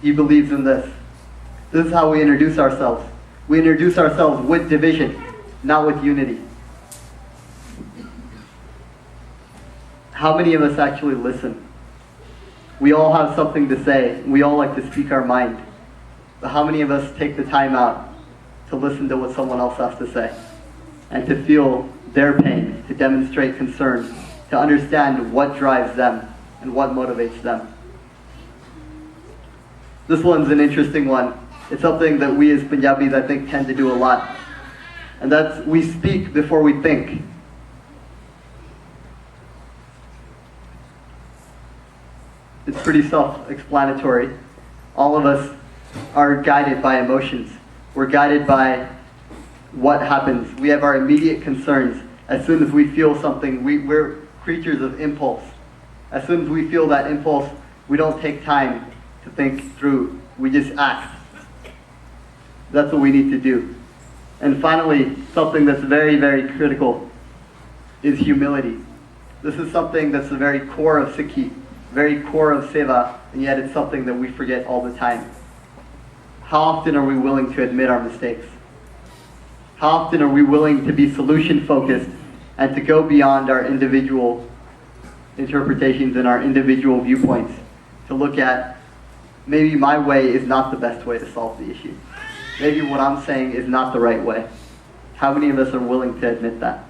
he believes in this. This is how we introduce ourselves. We introduce ourselves with division, not with unity. How many of us actually listen? We all have something to say. We all like to speak our mind. But how many of us take the time out to listen to what someone else has to say and to feel their pain, to demonstrate concern, to understand what drives them and what motivates them? This one's an interesting one. It's something that we as Punjabis, I think, tend to do a lot. And that's, we speak before we think. It's pretty self-explanatory. All of us are guided by emotions. We're guided by what happens. We have our immediate concerns. As soon as we feel something, we're creatures of impulse. As soon as we feel that impulse, we don't take time to think through. We just act. That's what we need to do. And finally, something that's very, very critical is humility. This is something that's the very core of Sikhi, very core of Seva, and yet it's something that we forget all the time. How often are we willing to admit our mistakes? How often are we willing to be solution-focused and to go beyond our individual interpretations and our individual viewpoints to look at, maybe my way is not the best way to solve the issue. Maybe what I'm saying is not the right way. How many of us are willing to admit that?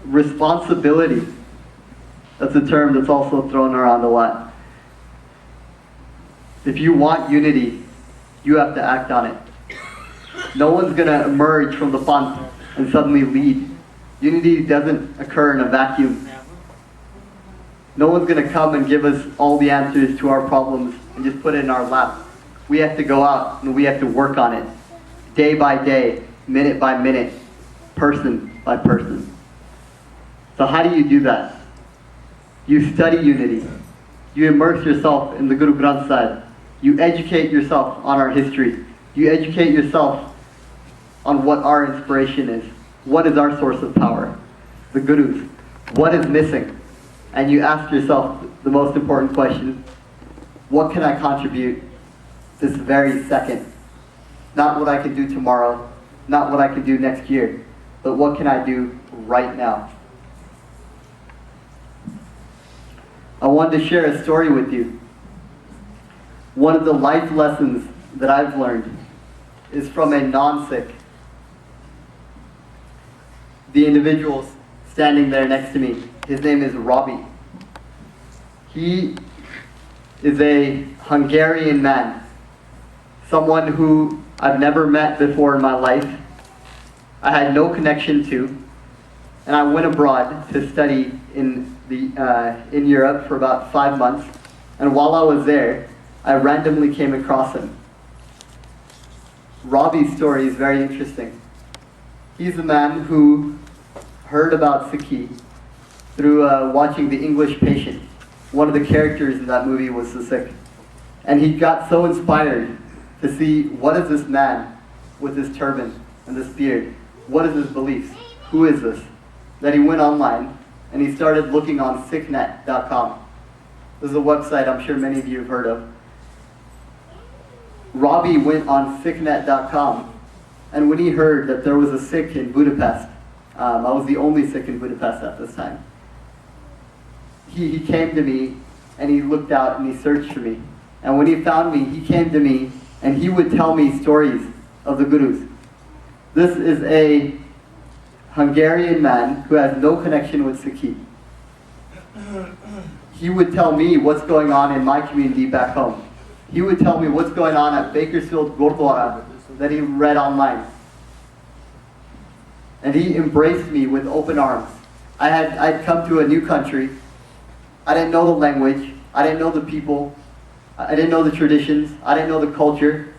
Responsibility. That's a term that's also thrown around a lot. If you want unity, you have to act on it. No one's going to emerge from the font and suddenly lead. Unity doesn't occur in a vacuum. No one's going to come and give us all the answers to our problems and just put it in our lap. We have to go out and we have to work on it, day by day, minute by minute, person by person. So how do you do that? You study unity. You immerse yourself in the Guru Granth Sahib. You educate yourself on our history. You educate yourself on what our inspiration is. What is our source of power? The Gurus. What is missing? And you ask yourself the most important question: what can I contribute this very second? Not what I can do tomorrow, not what I can do next year, but what can I do right now? I wanted to share a story with you. One of the life lessons that I've learned is from a non-Sikh. The individual standing there next to me, his name is Robbie. He is a Hungarian man, someone who I've never met before in my life. I had no connection to, and I went abroad to study in Europe for about 5 months. And while I was there, I randomly came across him. Robbie's story is very interesting. He's a man who heard about Sikhi through watching The English Patient. One of the characters in that movie was the Sikh. And he got so inspired to see, what is this man with this turban and this beard? What is his beliefs? Who is this? That he went online and he started looking on sicknet.com. This is a website I'm sure many of you have heard of. Robbie went on sicknet.com, and when he heard that there was a Sikh in Budapest, I was the only Sikh in Budapest at this time, he came to me and he looked out and he searched for me. And when he found me, he came to me and he would tell me stories of the Gurus. This is a Hungarian man who has no connection with Sikhi. He would tell me what's going on in my community back home. He would tell me what's going on at Bakersfield Gurdwara that he read online. And he embraced me with open arms. I'd come to a new country. I didn't know the language. I didn't know the people. I didn't know the traditions. I didn't know the culture.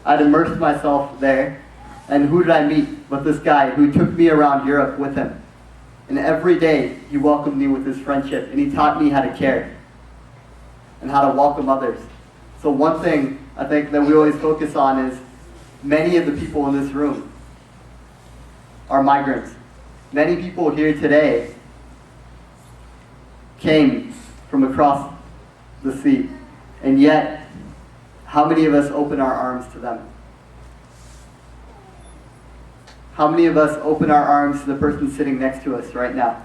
I'd immersed myself there. And who did I meet but this guy who took me around Europe with him. And every day he welcomed me with his friendship, and he taught me how to care and how to welcome others. So one thing I think that we always focus on is many of the people in this room are migrants. Many people here today came from across the sea. And yet, how many of us open our arms to them? How many of us open our arms to the person sitting next to us right now?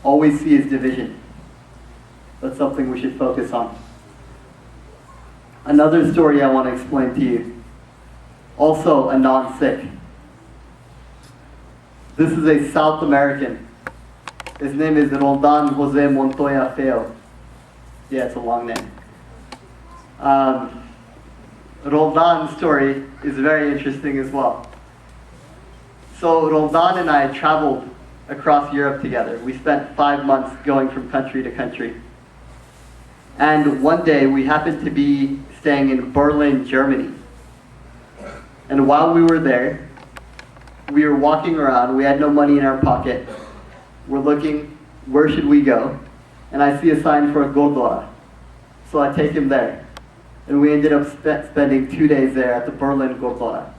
All we see is division. That's something we should focus on. Another story I want to explain to you. Also a non-Sikh. This is a South American. His name is Roldan Jose Montoya Feo. Yeah, it's a long name. Roldan's story is very interesting as well. So Roldan and I traveled across Europe together. We spent 5 months going from country to country. And one day we happened to be staying in Berlin, Germany. And while we were there, we were walking around. We had no money in our pocket. We're looking, where should we go? And I see a sign for a Gurdwara. So I take him there. And we ended up spending 2 days there at the Berlin Gurdwara.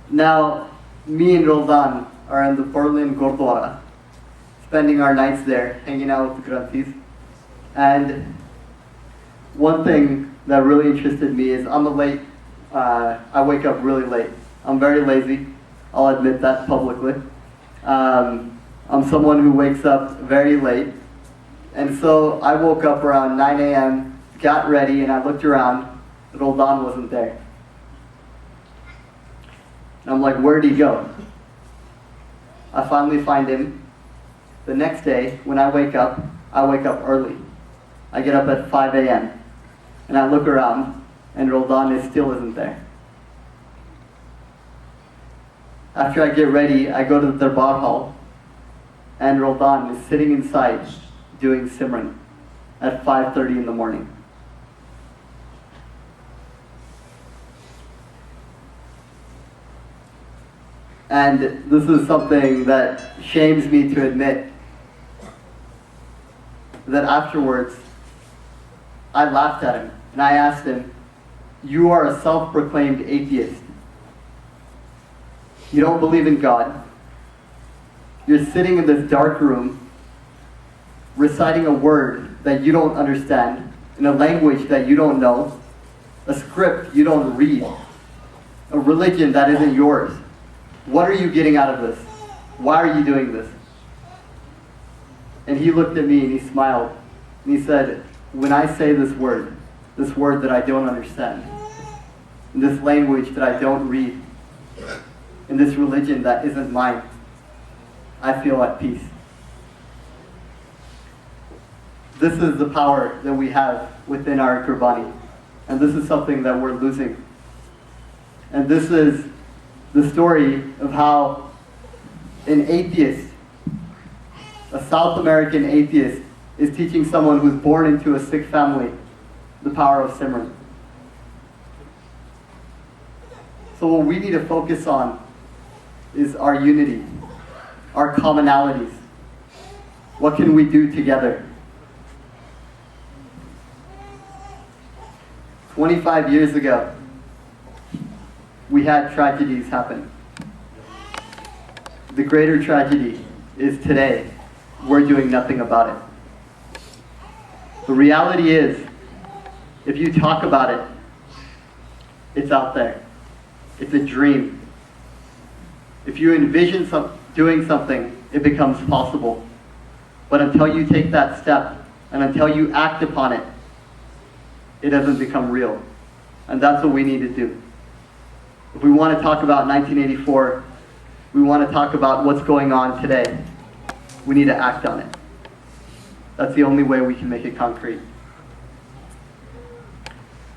Now, me and Roldan are in the Berlin Gurdwara, spending our nights there, hanging out with the Granthis. And one thing that really interested me is I wake up really late. I'm very lazy. I'll admit that publicly. I'm someone who wakes up very late. And so I woke up around 9 a.m., got ready, and I looked around. Roldan wasn't there. And I'm like, where'd he go? I finally find him. The next day, when I wake up early. I get up at 5 a.m. and I look around, and Roldan still isn't there. After I get ready, I go to the Darbar Hall, and Roldan is sitting inside doing Simran at 5:30 in the morning. And this is something that shames me to admit, that afterwards, I laughed at him and I asked him, you are a self-proclaimed atheist. You don't believe in God. You're sitting in this dark room, reciting a word that you don't understand, in a language that you don't know, a script you don't read, a religion that isn't yours. What are you getting out of this? Why are you doing this? And he looked at me and he smiled. And he said, when I say this word that I don't understand, in this language that I don't read, in this religion that isn't mine, I feel at peace. This is the power that we have within our Qurbani. And this is something that we're losing. And this is the story of how an atheist, a South American atheist, is teaching someone who's born into a Sikh family the power of Simran. So what we need to focus on is our unity, our commonalities. What can we do together? 25 years ago, we had tragedies happen. The greater tragedy is today, we're doing nothing about it. The reality is, if you talk about it, it's out there. It's a dream. If you envision doing something, it becomes possible. But until you take that step, and until you act upon it, it doesn't become real. And that's what we need to do. If we want to talk about 1984, we want to talk about what's going on today, we need to act on it. That's the only way we can make it concrete.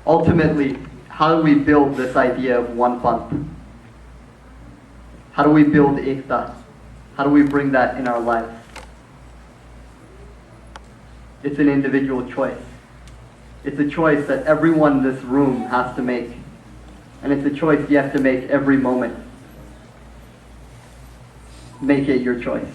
Ultimately, how do we build this idea of one panth? How do we build ekta? How do we bring that in our lives? It's an individual choice. It's a choice that everyone in this room has to make. And it's a choice you have to make every moment. Make it your choice.